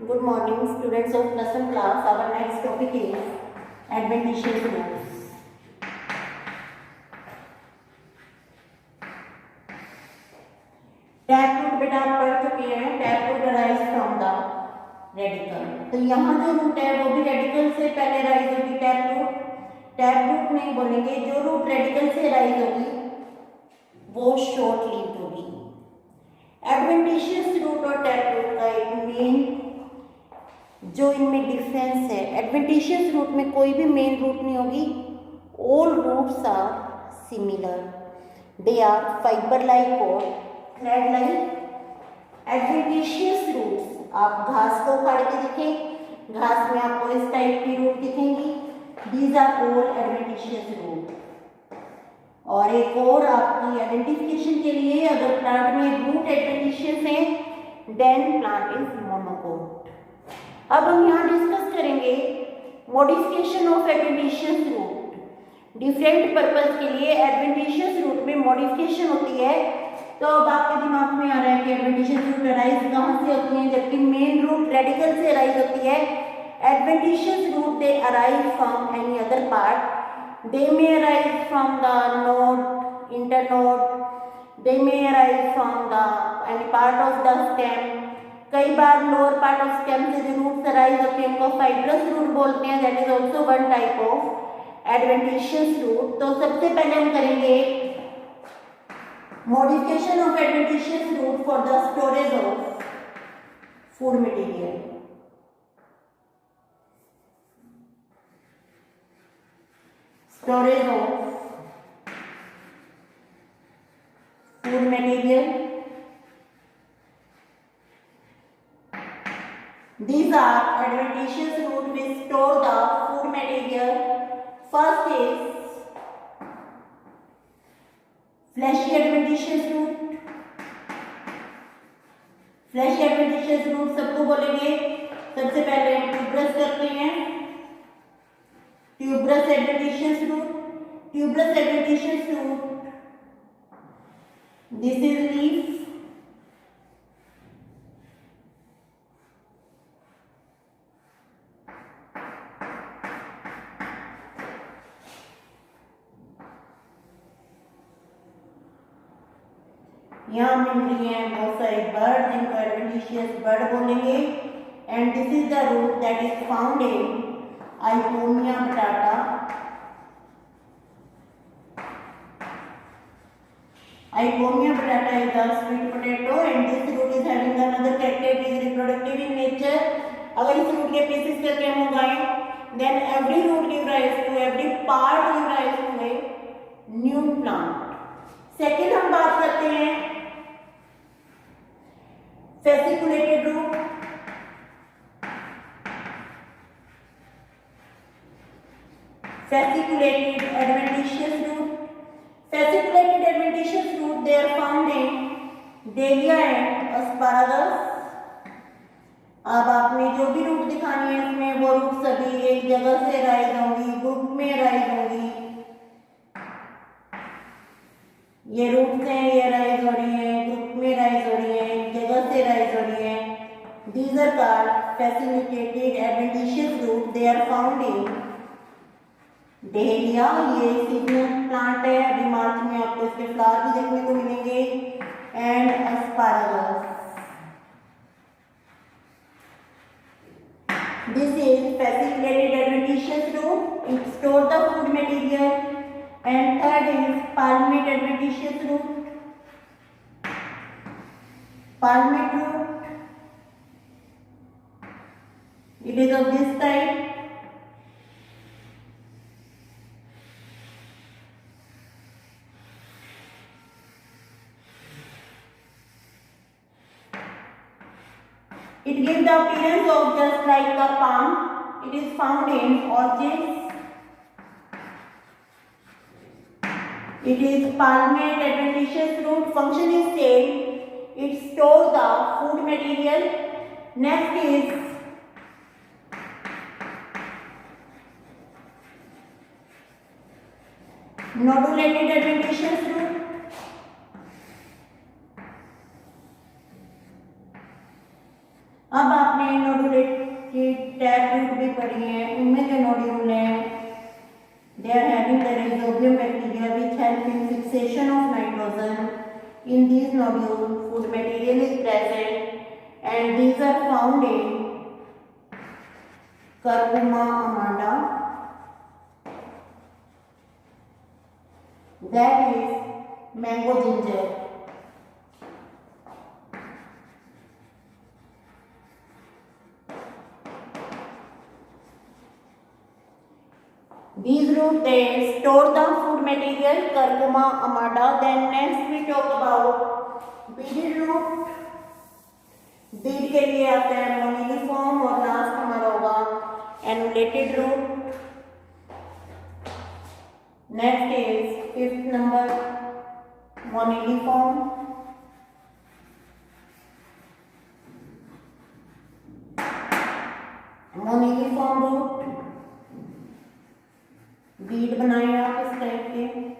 Good morning, students of lesson class. Our next topic is adventitious roots. Tap root बेटा आप पढ़ चुके हैं. Tap root arise from the radical. तो यहाँ जो रूट है वो भी रेडिकल से पहले राइज होगी. टैप रूट नहीं बोलेंगे. जो रूट रेडिकल से राइज होगी वो शॉर्ट लिव्ड होगी. एडवेंटिशियस रूट और टैप रूट का एक मेन जो इनमें डिफरेंस है, एडवेंटिशियस रूट में कोई भी मेन रूट नहीं होगी. All roots are similar. They are fibre like और थ्रेड लाइक. एडवेंटिशियस रूट्स आप घास को उखाड़ के देखें, घास में आपको इस टाइप की रूट दिखेंगी. These are all adventitious root. और एक और आपकी आइडेंटिफिकेशन के लिए, अगर प्लांट में रूट एडवेंटिशियस है देन प्लांट इज मोनोकोट. अब हम यहाँ डिस्कस करेंगे modification of adventitious root. Different purpose के लिए एडवेंटिशियस रूट में मॉडिफिकेशन होती है. तो अब आपके दिमाग में आ रहा है कि एडवेंटिशियस रूट अराइज कहाँ से होती है, जबकि मेन रूट रेडिकल से अराइज होती है. Adventitious root they arise from any other part. They may arise from the node, internode. They may arise from the any part of the stem. कई बार लोअर पार्ट ऑफ स्टेम से जो roots arise होते हैं उनको fibrous root बोलते हैं. That is also one type of adventitious root. तो सबसे पहले हम करेंगे modification of adventitious root for the storage of food material. Storage of food material. These are adventitious root which store the food material. First is fleshy adventitious root. Fleshy adventitious root सबको बोलेंगे. सबसे पहले tuberous करते हैं. Tuberous adventitious root. Tuberous adventitious root. This is leaf. यहाँ मिल रही हैं बहुत सारे बर्ड जिनको एडवेंटिशियस बर्ड बोलेंगे. And this is the root that is found in ipomoea batatas. Ipomoea batatas is the sweet potato and this root is having another character. It is reproductive in nature. अगर इस root के pieces करके हम उगाएं then every root give rise to, every part give rise to a new plant. Second हम बात करते हैं fasciculated root. Fasciculated adventitious root. Fasciculated adventitious root they are found in dahlia and asparagus. अब आपने जो भी रूट दिखानी है इसमें वो रूट सभी एक जगह से राइज होंगी, ग्रुप में राइज होंगी. ये रूट्स हैं, ये राइज हो रही हैं, ग्रुप में राइज हो रही हैं, जगह से राइज हो रही हैं. These are called facilitated adventitious root. They are found in dahlia. ये सीजनल प्लांट है. अभी मार्च में आपको इसके फ्लावर भी देखने को मिलेंगे. And asparagus. This is facilitated adventitious root. It stores the food material. And third is palmate adventitious root. Palmate root. It is of this type. It gives the appearance of just like a palm. It is found in orchids. It is palmate adventitious root. Function is same. It stores the food material. Next is nodulated adventitious root. अब आपने नोडुलेटेड tap root भी पढ़ी है, उनमें जो nodule हैं they are having the rhizobium bacteria which help in fixation of nitrogen. In these nodules food material is present and these are found in Curcuma amanda, that is mango ginger. These roots they store the food material Curcuma amanda. Then next we talk about beaded root. Beed के लिए आते हैं मोनिलिफॉर्म और last हमारा होगा annulated root. Next is fifth number moniliform. Moniliform root bead बनाए आप इस टाइप के.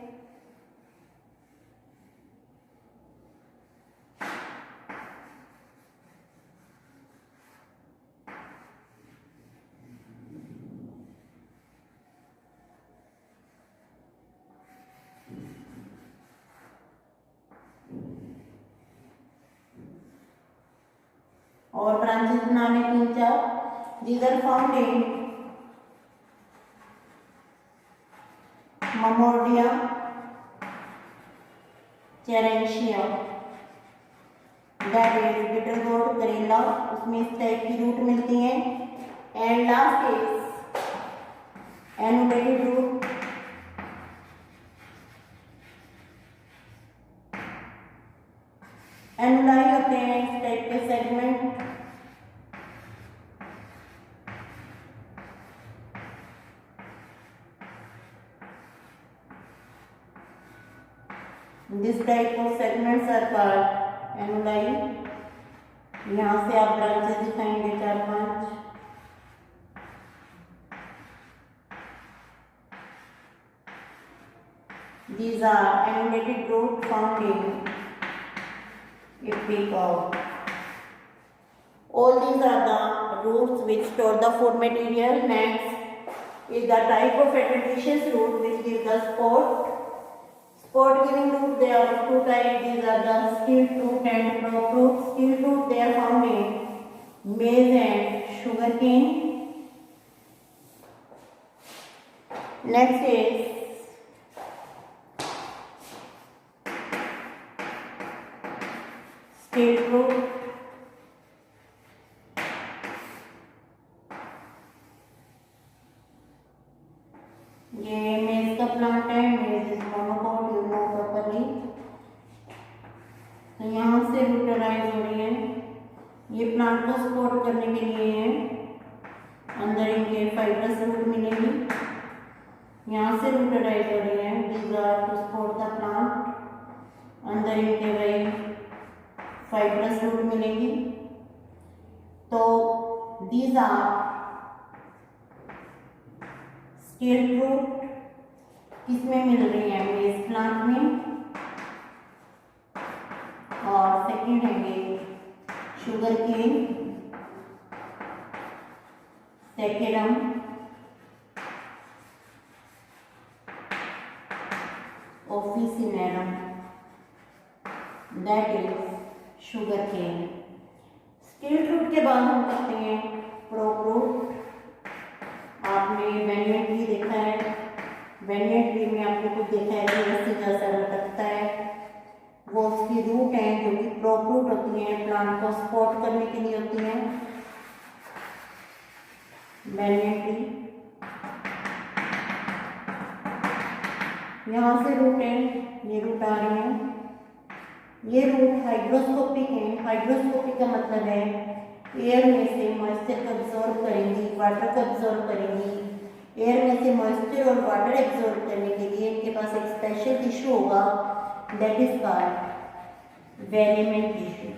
और ब्रांचेस बनाने 3-4. these are found in Mammordia, Charantia, that is bitter gourd, करेला, उसमें इस टाइप की रूट मिलती हैं. And last is annulated root. Annuli होते हैं इस टाइप के segment. This type of segments are called annuli. यहाँ से आप ब्रांचेस दिखाएंगे 4-5. These are annulated root found in Ipecac. All these are the roots which store the food material. Next is the type of adventitious root which gives the sport. Sport giving root, they are of two types. These are the skilled root and crop root. Skilled root they are found in maize and sugarcane. Next is skilled root. ये मेज का plant है. मेज is monocot, you know properly. तो यहाँ से रूटराइज हो रही है. ये प्लांट को सपोर्ट करने के लिए है. अंदर इनके फाइब्रस रूट मिलेंगे. यहाँ से रूटराइज हो रही है. These are to support the plant. अंदर इनके वही फाइब्रस रूट मिलेंगी. तो दीज आर स्केल रूट. किसमें मिल रही है? मेज प्लांट में. और सेकंड है ये sugar cane, Saccharum, officinarum, that is sugar cane. Scale root के बाद हम करते हैं प्रोप रूट. आपने बैनियन ट्री देखा है. बैनियन ट्री में आपने कुछ देखा है कि रस्सी जैसा लटकता है. वो उसकी रूट हैं जो कि प्रोप रूट होती हैं. प्लांट को सपोर्ट करने के लिए होती हैं. बैनियन ट्री यहाँ से रूट है. ये रूट आ रही है. ये रूट हाइड्रोस्कोपिक है. हाइड्रोस्कोपिक का मतलब है एयर में से मॉइस्चर को एब्जॉर्ब करेंगी, वाटर को एब्जॉर्ब करेंगी. एयर में से मॉइस्चर और वाटर एब्जॉर्ब करने के लिए इनके पास एक स्पेशल टिश्यू होगा, that is called velamen tissue.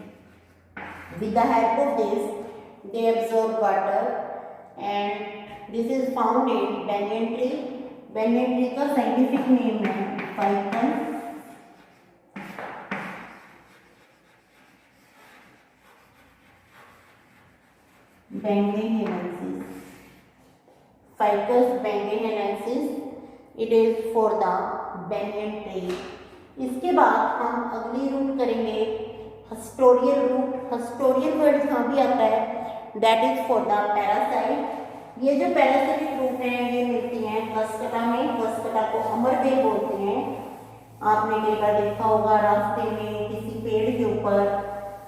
With the help of this they absorb water and this is found in banyan tree. Banyan tree का साइंटिफिक नेम है ficus. bangehenensis, ficus bangehenensis, it is for the banyan tree. इसके बाद हम अगली root करेंगे हस्टोरियल root. हस्टोरियल word यहाँ भी आता है, that is for the parasite. ये जो पैरासाइटिक रूट हैं ये मिलती हैं कस्कटा में। कस्कटा को अमरबेल बोलते हैं। आपने कई बार देखा होगा रास्ते में किसी पेड़ के ऊपर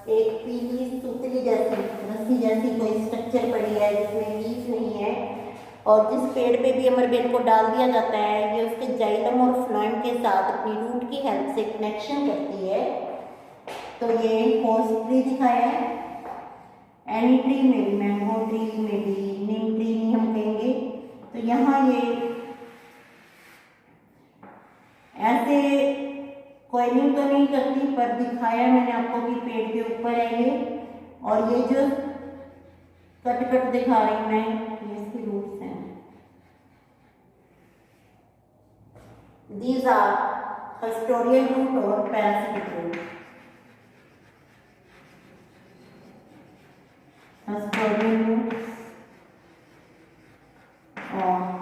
एक पीली सूतली जैसी रस्सी जैसी कोई स्ट्रक्चर पड़ी है जिसमें लीफ नहीं है, और जिस पेड़ पे भी अमरबेल को डाल दिया जाता है ये उसके जाइलम और फ्लोएम के साथ अपनी रूट की हेल्प से कनेक्शन करती है। तो ये होस्ट ट्री दिखाया है, एनी ट्री में भी, मैंगो ट्री में भी, नीम ट्री नहीं हम कहेंगे। तो यहाँ ये ऐसे कॉइलिंग तो नहीं करती पर दिखाया मैंने आपको कि पेड़ के ऊपर है ये, और ये जो कट कट दिखा रही हूँ मैं ये इसकी रूट्स हैं। दीज आर हस्टोरियल रूट और पैरासिटिक रूट। हस्टोरियल रूट और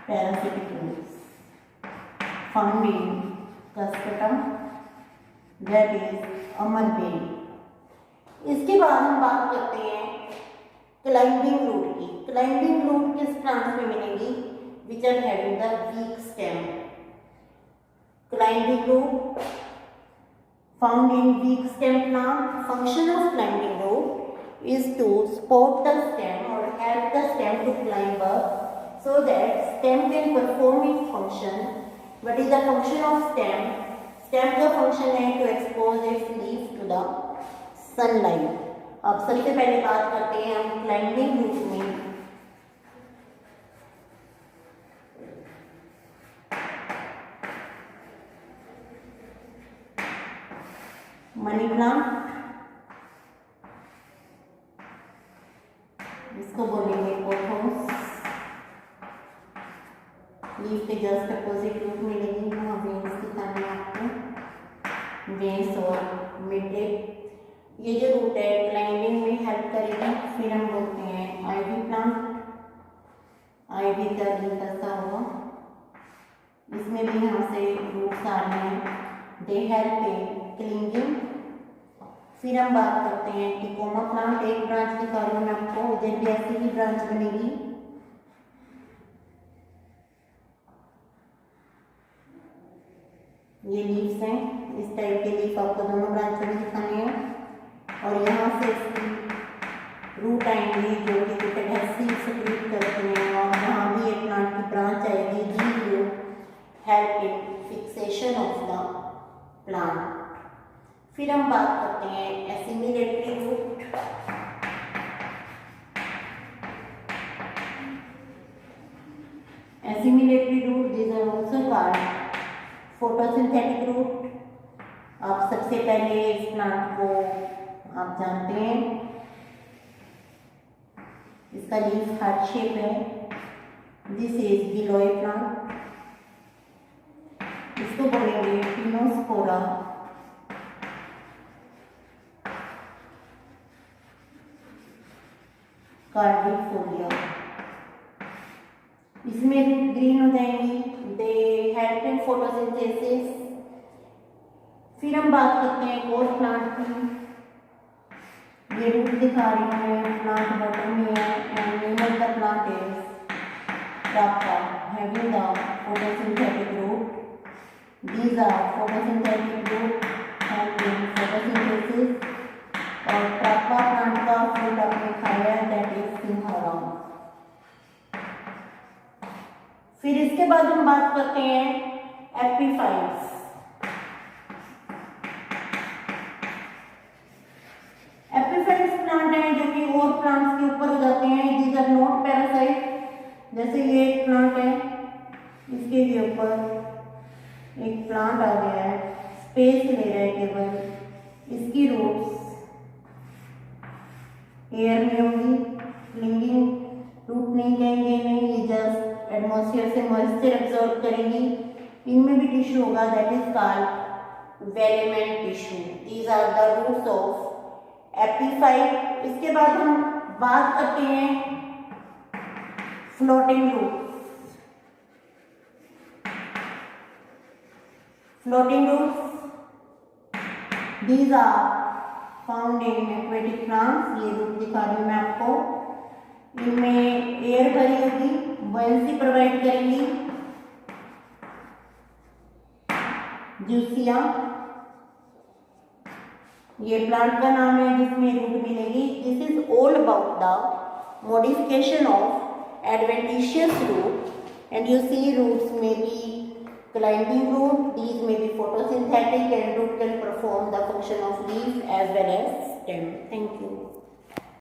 parasitic roots found in Cuscatum, that is amarbel. इसके बाद हम बात करते हैं क्लाइंबिंग रूट की। क्लाइंबिंग रूट किस प्लांट्स में मिलेंगी? Which are having the weak stem. Climbing root found in weak stem plant. Function of climbing root is to support the stem or help the stem to climb up so that stem can perform its function. What is the function of stem? Stem का function है to expose its leaf to the sunlight. अब सबसे पहले बात करते हैं हम climbing root में। मनी प्लांट, इसको बोलेंगे पोथोस। लीफ के जस्ट अपोजिट रूट मिलेगी, वहाँ वेन्स दिखाने आपको, वेन्स और मिड। ये जो रूट है क्लाइंबिंग में हेल्प करेगी। फिर हम बोलते हैं आइवी प्लांट। आइवी का लीफ ऐसा होगा, इसमें भी यहाँ से रूट्स आ रहे हैं, दे हेल्प इन क्लिंगिंग। फिर हम बात करते हैं टिकोमा प्लांट। एक ब्रांच दिखा रही हूँ मैं आपको, इधर भी ऐसी ही ब्रांच बनेगी। ये लीव्स हैं, इस टाइप के लीफ आपको दोनों ब्रांचों में दिखाने हैं, और यहाँ से इसकी रूट आएंगी जो कि कुछ एडहेसिव सेक्रेट करते हैं, और यहाँ भी एक प्लांट की ब्रांच आएगी जी जो help in fixation of the plant. फिर हम बात करते हैं assimilatory root. Assimilatory root this are also called photosynthetic root. आप सबसे पहले इस प्लांट को आप जानते हैं, इसका लीफ हार्ट शेप है। दिस इज गिलोय प्लांट, इसको बोलेंगे पिनोस्पोरा। कार्डिफोलिया, इसमें रूट ग्रीन हो जाएंगी, दे हेल्प इन फोटोसिंथेसिस। फिर हम बात करते हैं कोर प्लांट की। ये रूट दिखा रही है, प्लांट बॉटम में है, and name of the plant is rapa, having the photosynthetic root. These are photosynthetic root help in photosynthesis. और प्रापा प्लांट का फ्रूट आपने खाया है, दैट इज सिंघाड़ा। फिर इसके बाद हम बात करते हैं एपिफाइट्स। एपिफाइट्स प्लांट हैं जो कि और प्लांट्स के ऊपर हो जाते हैं। These are not parasite. जैसे ये एक प्लांट है, इसके भी ऊपर एक प्लांट आ गया है, स्पेस ले रहा है केवल। इसकी रूट्स एयर में होंगी, क्लिंगिंग रूट नहीं कहेंगे, नहीं, ये जस्ट एटमॉस्फेयर से मॉइस्चर एब्जॉर्ब करेंगी। इनमें भी टिश्यू होगा, that is called velamen tissue. These are the roots of epiphyte. इसके बाद हम बात करते हैं floating roots. Floating roots these are found in aquatic plants. ये रूट दिखा रही हूँ मैं आपको। इनमें एयर भरी होगी, बॉयंसी प्रोवाइड करेंगी, जूसिया ये प्लांट का नाम है जिसमें रूट मिलेगी। This is all about the modification of adventitious root and you see roots में be climbing root, these may be photosynthetic and root can perform the function of leaf as well as stem. Thank you.